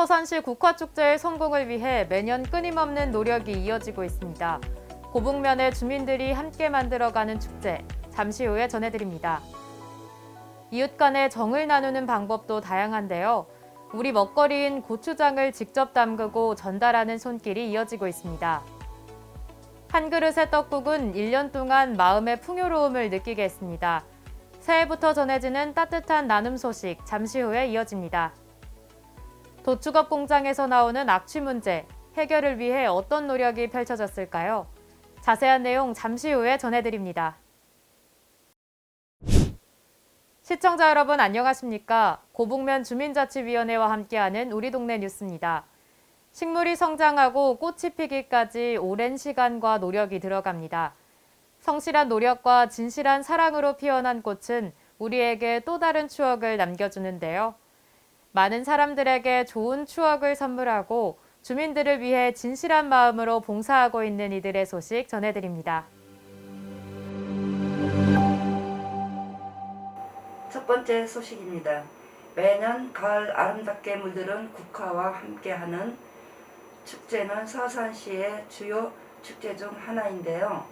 서산시 국화축제의 성공을 위해 매년 끊임없는 노력이 이어지고 있습니다. 고북면의 주민들이 함께 만들어가는 축제, 잠시 후에 전해드립니다. 이웃 간의 정을 나누는 방법도 다양한데요. 우리 먹거리인 고추장을 직접 담그고 전달하는 손길이 이어지고 있습니다. 한 그릇의 떡국은 1년 동안 마음의 풍요로움을 느끼게 했습니다. 새해부터 전해지는 따뜻한 나눔 소식, 잠시 후에 이어집니다. 도축업 공장에서 나오는 악취 문제, 해결을 위해 어떤 노력이 펼쳐졌을까요? 자세한 내용 잠시 후에 전해드립니다. 시청자 여러분 안녕하십니까? 고북면 주민자치위원회와 함께하는 우리 동네 뉴스입니다. 식물이 성장하고 꽃이 피기까지 오랜 시간과 노력이 들어갑니다. 성실한 노력과 진실한 사랑으로 피어난 꽃은 우리에게 또 다른 추억을 남겨주는데요. 많은 사람들에게 좋은 추억을 선물하고 주민들을 위해 진실한 마음으로 봉사하고 있는 이들의 소식 전해드립니다. 첫 번째 소식입니다. 매년 가을 아름답게 물들은 국화와 함께하는 축제는 서산시의 주요 축제 중 하나인데요.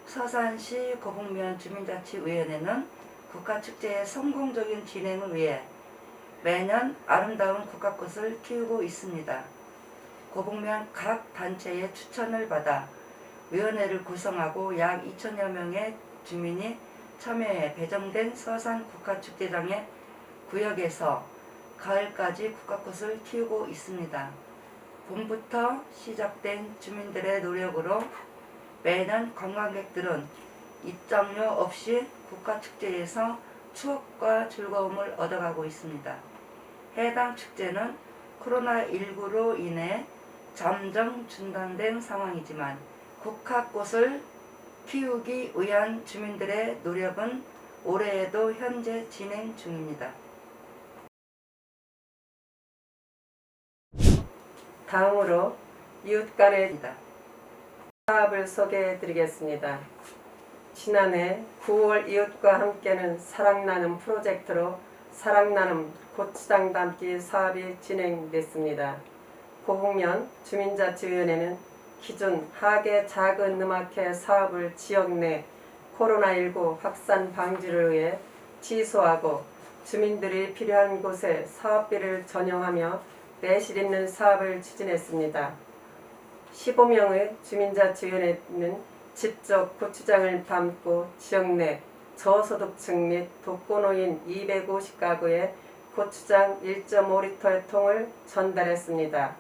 서산시 고북면 주민자치위원회는 국화축제의 성공적인 진행을 위해 매년 아름다운 국화꽃을 키우고 있습니다. 고북면 각 단체의 추천을 받아 위원회를 구성하고 약 2천여 명의 주민이 참여해 배정된 서산 국화축제장의 구역에서 가을까지 국화꽃을 키우고 있습니다. 봄부터 시작된 주민들의 노력으로 매년 관광객들은 입장료 없이 국화축제에서 추억과 즐거움을 얻어가고 있습니다. 해당 축제는 코로나19로 인해 잠정 중단된 상황이지만 국화꽃을 키우기 위한 주민들의 노력은 올해에도 현재 진행 중입니다. 다음으로 이웃 간의 사업을 소개해 드리겠습니다. 지난해 9월 이웃과 함께는 사랑나눔 프로젝트로 사랑나눔 고추장 담기 사업이 진행됐습니다. 고북면 주민자치위원회는 기존 하계 작은 음악회 사업을 지역 내 코로나19 확산 방지를 위해 취소하고 주민들이 필요한 곳에 사업비를 전용하며 내실 있는 사업을 추진했습니다. 15명의 주민자치위원회는 직접 고추장을 담고 지역 내 저소득층 및 독거노인 250가구에 고추장 1.5리터의 통을 전달했습니다.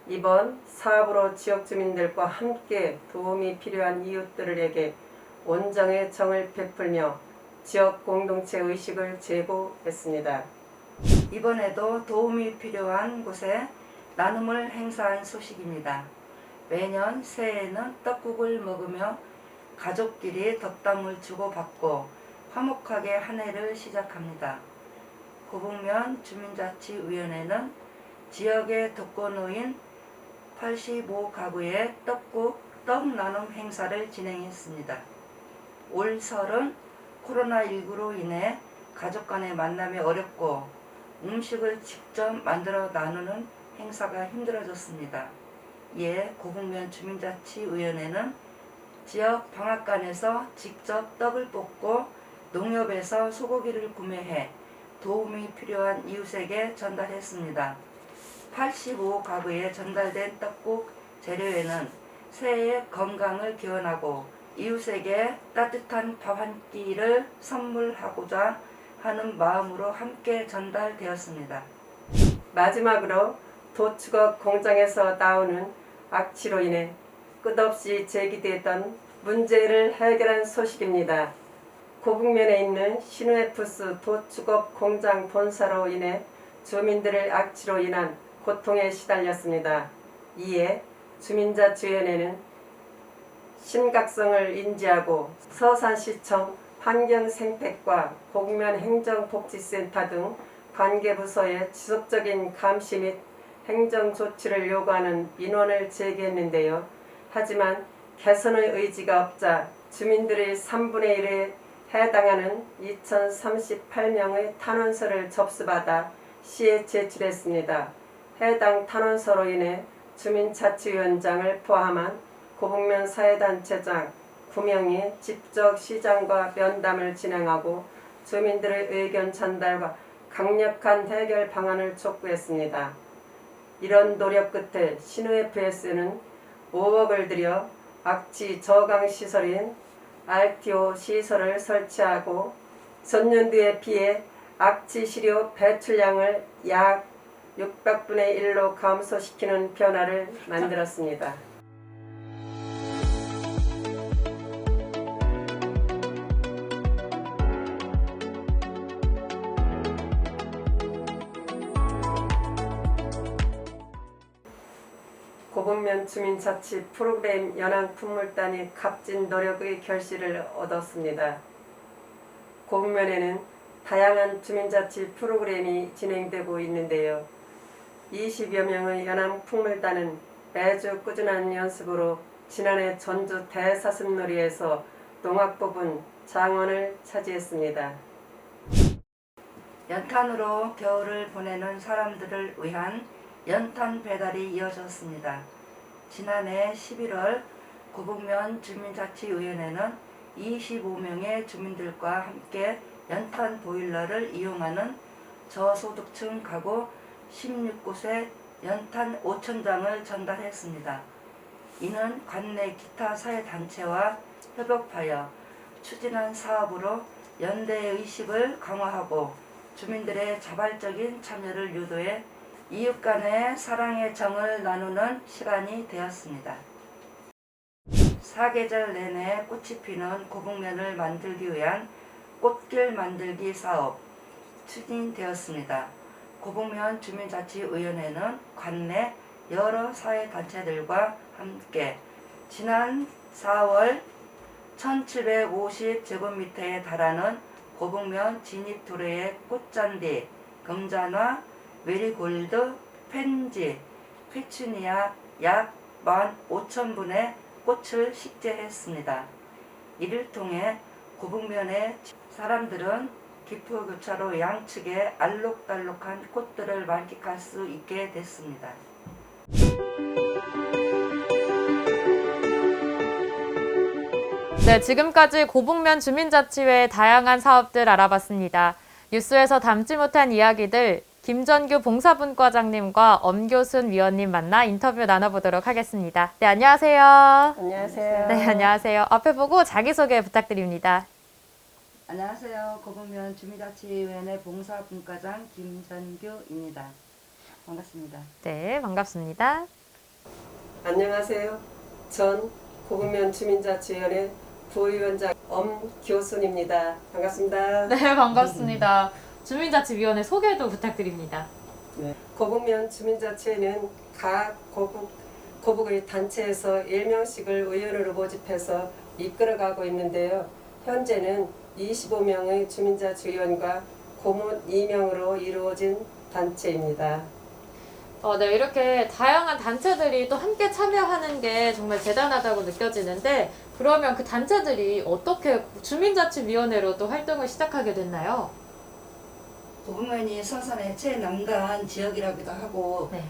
이번 사업으로 지역 주민들과 함께 도움이 필요한 이웃들에게 온정의 정을 베풀며 지역 공동체 의식을 제고했습니다. 이번에도 도움이 필요한 곳에 나눔을 행사한 소식입니다. 매년 새해에는 떡국을 먹으며 가족끼리 덕담을 주고받고 화목하게 한 해를 시작합니다. 고북면 주민자치위원회는 지역의 독거노인 85가구의 떡 나눔 행사를 진행했습니다. 올 설은 코로나19로 인해 가족 간의 만남이 어렵고 음식을 직접 만들어 나누는 행사가 힘들어졌습니다. 이에 고북면 주민자치위원회는 지역 방앗간에서 직접 떡을 볶고 농협에서 소고기를 구매해 도움이 필요한 이웃에게 전달했습니다. 85가구에 전달된 떡국 재료에는 새해의 건강을 기원하고 이웃에게 따뜻한 밥 한 끼를 선물하고자 하는 마음으로 함께 전달되었습니다. 마지막으로 도축업 공장에서 나오는 악취로 인해 끝없이 제기되던 문제를 해결한 소식입니다. 고북면에 있는 신우에프스 도축업 공장 본사로 인해 주민들의 악취로 인한 고통에 시달렸습니다. 이에 주민자치위원회는 심각성을 인지하고 서산시청 환경생태과 고북면 행정복지센터 등 관계부서에 지속적인 감시 및 행정조치를 요구하는 민원을 제기했는데요. 하지만 개선의 의지가 없자 주민들의 3분의 1에 해당하는 2038명의 탄원서를 접수받아 시에 제출했습니다. 해당 탄원서로 인해 주민자치위원장을 포함한 고북면 사회단체장 9명이 직접 시장과 면담을 진행하고 주민들의 의견 전달과 강력한 해결 방안을 촉구했습니다. 이런 노력 끝에 신우FS는 5억을 들여 악취 저강 시설인 RTO 시설을 설치하고 전년도에 비해 악취 시료 배출량을 약 600분의 1로 감소시키는 변화를 만들었습니다. 고북면 주민자치 프로그램 연안품물단이 값진 노력의 결실을 얻었습니다. 고북면에는 다양한 주민자치 프로그램이 진행되고 있는데요. 20여 명의 연안품물단은 매주 꾸준한 연습으로 지난해 전주 대사슴놀이에서 농악 부분 장원을 차지했습니다. 연탄으로 겨울을 보내는 사람들을 위한 연탄 배달이 이어졌습니다. 지난해 11월 고북면 주민자치위원회는 25명의 주민들과 함께 연탄 보일러를 이용하는 저소득층 가구 16곳에 연탄 5,000장을 전달했습니다. 이는 관내 기타 사회단체와 협업하여 추진한 사업으로 연대의식을 강화하고 주민들의 자발적인 참여를 유도해 이웃 간의 사랑의 정을 나누는 시간이 되었습니다. 사계절 내내 꽃이 피는 고북면을 만들기 위한 꽃길 만들기 사업 추진되었습니다. 고북면 주민자치위원회는 관내 여러 사회단체들과 함께 지난 4월 1750제곱미터에 달하는 고북면 진입도로의 꽃잔디, 금잔화, 메리골드, 펜지, 페추니아 약 15,000분의 꽃을 식재했습니다. 이를 통해 고북면의 사람들은 기프교차로 양측에 알록달록한 꽃들을 만끽할 수 있게 됐습니다. 네, 지금까지 고북면 주민자치회의 다양한 사업들 알아봤습니다. 뉴스에서 담지 못한 이야기들 김전규 봉사분과장님과 엄교순 위원님 만나 인터뷰 나눠보도록 하겠습니다. 네, 안녕하세요. 안녕하세요. 네, 안녕하세요. 앞에 보고 자기소개 부탁드립니다. 안녕하세요. 고북면 주민자치위원회 봉사분과장 김전규입니다. 반갑습니다. 네, 반갑습니다. 안녕하세요. 전 고북면 주민자치위원회 부위원장 엄교순입니다. 반갑습니다. 네, 반갑습니다. 주민자치위원회 소개도 부탁드립니다. 네. 고북면 주민자치회는 각 고북의 단체에서 1명씩을 의원으로 모집해서 이끌어가고 있는데요. 현재는 25명의 주민자치위원과 고문 2명으로 이루어진 단체입니다. 네, 이렇게 다양한 단체들이 또 함께 참여하는 게 정말 대단하다고 느껴지는데, 그러면 그 단체들이 어떻게 주민자치위원회로 또 활동을 시작하게 됐나요? 고북면이 서산의 최남단 지역이라고도 하고 네.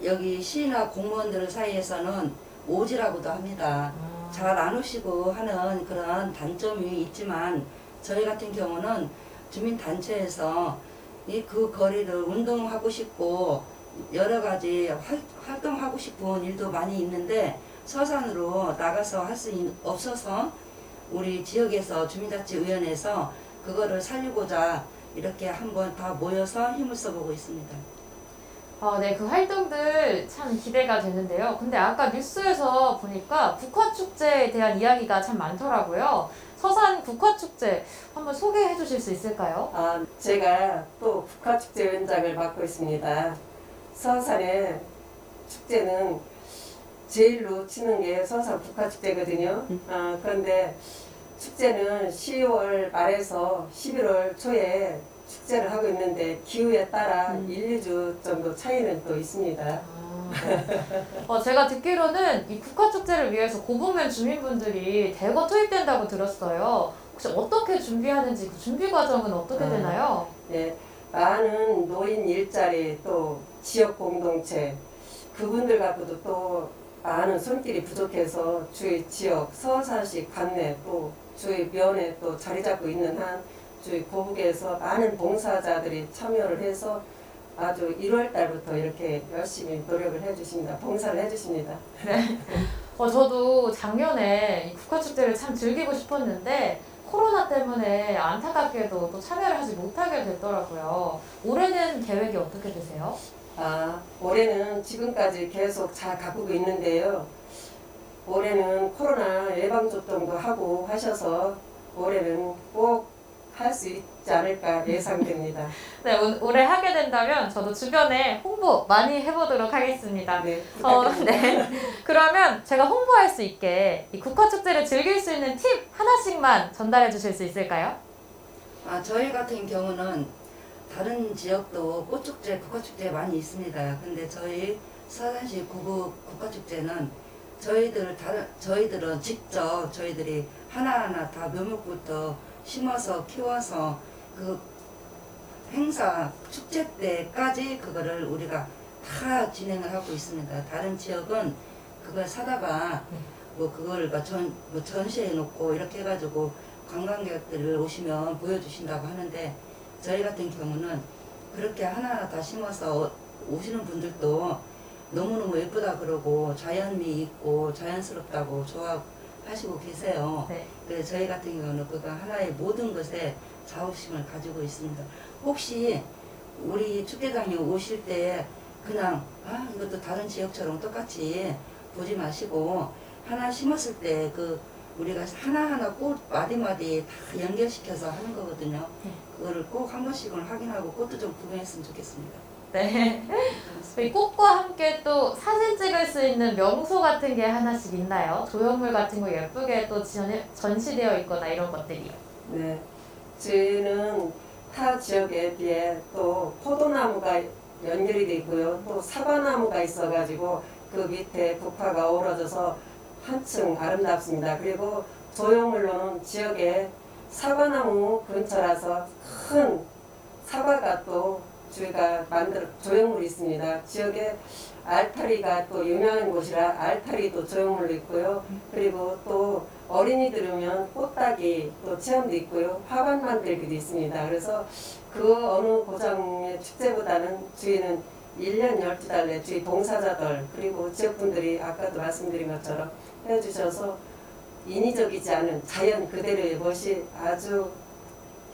여기 시나 공무원들 사이에서는 오지라고도 합니다. 잘 나누시고 하는 그런 단점이 있지만 저희 같은 경우는 주민단체에서 그 거리를 운동하고 싶고 여러 가지 활동하고 싶은 일도 많이 있는데 서산으로 나가서 할 수 없어서 우리 지역에서 주민자치위원회에서 그거를 살리고자 이렇게 한번 다 모여서 힘을 써보고 있습니다. 네, 그 활동들 참 기대가 되는데요. 근데 아까 뉴스에서 보니까 국화축제에 대한 이야기가 참 많더라고요. 서산 국화축제 한번 소개해 주실 수 있을까요? 제가 또 국화축제위원장을 맡고 있습니다. 서산의 축제는 제일로 치는 게 서산 국화축제거든요. 그런데 축제는 10월 말에서 11월 초에 축제를 하고 있는데 기후에 따라 1, 2주 정도 차이는 또 있습니다. 제가 듣기로는 이 국화축제를 위해서 고북면 주민분들이 대거 투입된다고 들었어요. 혹시 어떻게 준비하는지 그 준비 과정은 어떻게 되나요? 네, 많은 노인 일자리 또 지역 공동체 그분들 갖고도 또 많은 손길이 부족해서 저희 지역 서산시 관내 또 저희 면에 또 자리 잡고 있는 한 저희 고북에서 많은 봉사자들이 참여를 해서 아주 1월 달부터 이렇게 열심히 노력을 해주십니다. 봉사를 해주십니다. 저도 작년에 이 국화축제를 참 즐기고 싶었는데 코로나 때문에 안타깝게도 또 참여를 하지 못하게 됐더라고요. 올해는 계획이 어떻게 되세요? 올해는 지금까지 계속 잘 가꾸고 있는데요. 올해는 코로나 예방접종도 하고 하셔서 올해는 꼭 할 수 있지 않을까 예상됩니다. 네, 올해 하게 된다면 저도 주변에 홍보 많이 해보도록 하겠습니다. 네, 네. 그러면 제가 홍보할 수 있게 이 국화축제를 즐길 수 있는 팁 하나씩만 전달해 주실 수 있을까요? 저희 같은 경우는 다른 지역도 꽃축제, 국화축제 많이 있습니다. 근데 저희 서산시 구북 국화축제는 저희들은 직접 저희들이 하나하나 다 묘목부터 심어서 키워서 그 행사 축제 때까지 그거를 우리가 다 진행을 하고 있습니다. 다른 지역은 그걸 사다가 뭐 그걸 전시해 놓고 이렇게 해가지고 관광객들 오시면 보여주신다고 하는데 저희 같은 경우는 그렇게 하나하나 다 심어서 오시는 분들도 너무너무 예쁘다 그러고 자연미 있고 자연스럽다고 좋아하시고 계세요. 네. 그래서 저희 같은 경우는 그거 하나의 모든 것에 자부심을 가지고 있습니다. 혹시 우리 축제장에 오실 때 그냥 이것도 다른 지역처럼 똑같이 보지 마시고 하나 심었을 때 그 우리가 하나하나 꽃 마디마디 다 연결시켜서 하는 거거든요. 네. 그거를 꼭 한 번씩은 확인하고 꽃도 좀 구경했으면 좋겠습니다. 네. 이 꽃과 함께 또 사진 찍을 수 있는 명소 같은 게 하나씩 있나요? 조형물 같은 거 예쁘게 또 전시되어 있거나 이런 것들이. 네. 저희는 타 지역에 비해 또 포도나무가 연결이 돼 있고요. 또 사과나무가 있어가지고 그 밑에 국화가 어우러져서 한층 아름답습니다. 그리고 조형물로는 지역에 사과나무 근처라서 큰 사과가 또 저희가 조형물이 있습니다. 지역에 알타리가 또 유명한 곳이라 알타리도 조형물도 있고요. 그리고 또 어린이들 오면 꽃따기 또 체험도 있고요. 화관 만들기도 있습니다. 그래서 그 어느 고장의 축제보다는 저희는 1년 12달 내 저희 봉사자들 그리고 지역분들이 아까도 말씀드린 것처럼 해주셔서 인위적이지 않은 자연 그대로의 것이 아주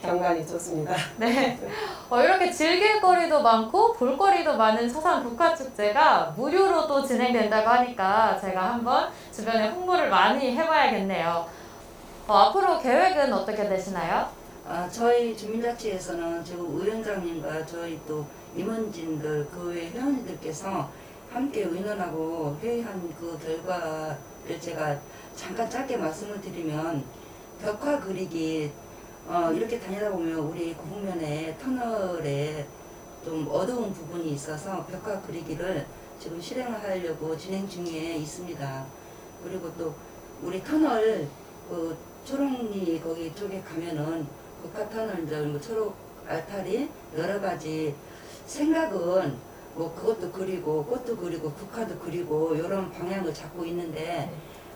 경관이 좋습니다. 네. 이렇게 즐길 거리도 많고 볼거리도 많은 서산 국화축제가 무료로 또 진행된다고 하니까 제가 한번 주변에 홍보를 많이 해봐야겠네요. 앞으로 계획은 어떻게 되시나요? 저희 주민자치에서는 지금 위원장님과 저희 또 임원진들 그 외 회원님들께서 함께 의논하고 회의한 그 결과를 제가 잠깐 짧게 말씀을 드리면 벽화 그리기 이렇게 다니다 보면 우리 구북면에 터널에 좀 어두운 부분이 있어서 벽화 그리기를 지금 실행을 하려고 진행 중에 있습니다. 그리고 또 우리 터널 그 초록리 거기 쪽에 가면은 국화 터널들 뭐 초록 알타리 여러 가지 생각은 뭐 그것도 그리고 꽃도 그리고 국화도 그리고 이런 방향을 잡고 있는데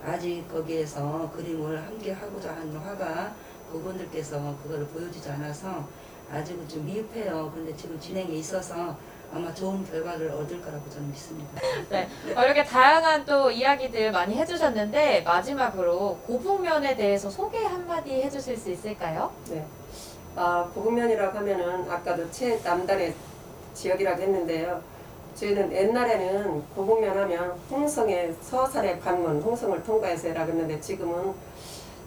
아직 거기에서 그림을 함께 하고자 하는 화가 그분들께서 그걸 보여주지 않아서 아직은 좀 미흡해요. 그런데 지금 진행에 있어서 아마 좋은 결과를 얻을 거라고 저는 믿습니다. 네. 이렇게 다양한 또 이야기들 많이 해주셨는데 마지막으로 고북면에 대해서 소개 한마디 해주실 수 있을까요? 네. 고북면이라고 하면은 아까도 최남단의 지역이라고 했는데요. 저희는 옛날에는 고북면 하면 홍성의 서산의 관문, 홍성을 통과해서 라고 했는데 지금은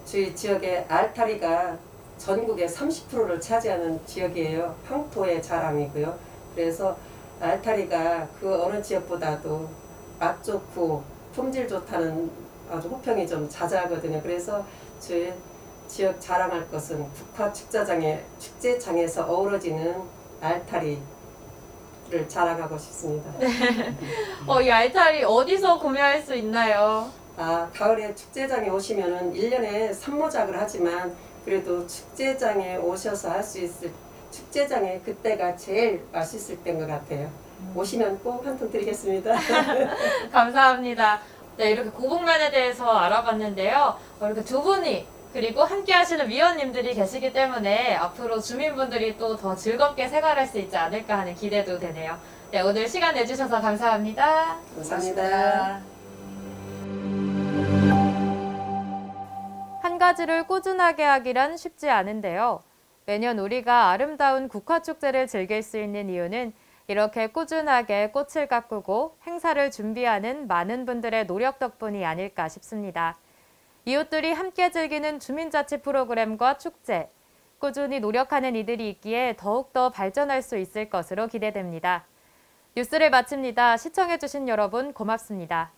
저희 지역의 알타리가 전국의 30%를 차지하는 지역이에요. 황토의 자랑이고요. 그래서 알타리가 그 어느 지역보다도 맛 좋고 품질 좋다는 아주 호평이 좀 자자하거든요. 그래서 저희 지역 자랑할 것은 국화 축제장에서 어우러지는 알타리를 자랑하고 싶습니다. 이 알타리 어디서 구매할 수 있나요? 가을에 축제장에 오시면은 1년에 산모작을 하지만 그래도 축제장에 오셔서 할 수 있을 축제장에 그때가 제일 맛있을 때인 것 같아요. 오시면 꼭 한 통 드리겠습니다. 감사합니다. 네, 이렇게 고복면에 대해서 알아봤는데요. 이렇게 두 분이 그리고 함께 하시는 위원님들이 계시기 때문에 앞으로 주민분들이 또 더 즐겁게 생활할 수 있지 않을까 하는 기대도 되네요. 네, 오늘 시간 내주셔서 감사합니다. 감사합니다. 한 가지를 꾸준하게 하기란 쉽지 않은데요. 매년 우리가 아름다운 국화축제를 즐길 수 있는 이유는 이렇게 꾸준하게 꽃을 가꾸고 행사를 준비하는 많은 분들의 노력 덕분이 아닐까 싶습니다. 이웃들이 함께 즐기는 주민자치 프로그램과 축제, 꾸준히 노력하는 이들이 있기에 더욱더 발전할 수 있을 것으로 기대됩니다. 뉴스를 마칩니다. 시청해주신 여러분 고맙습니다.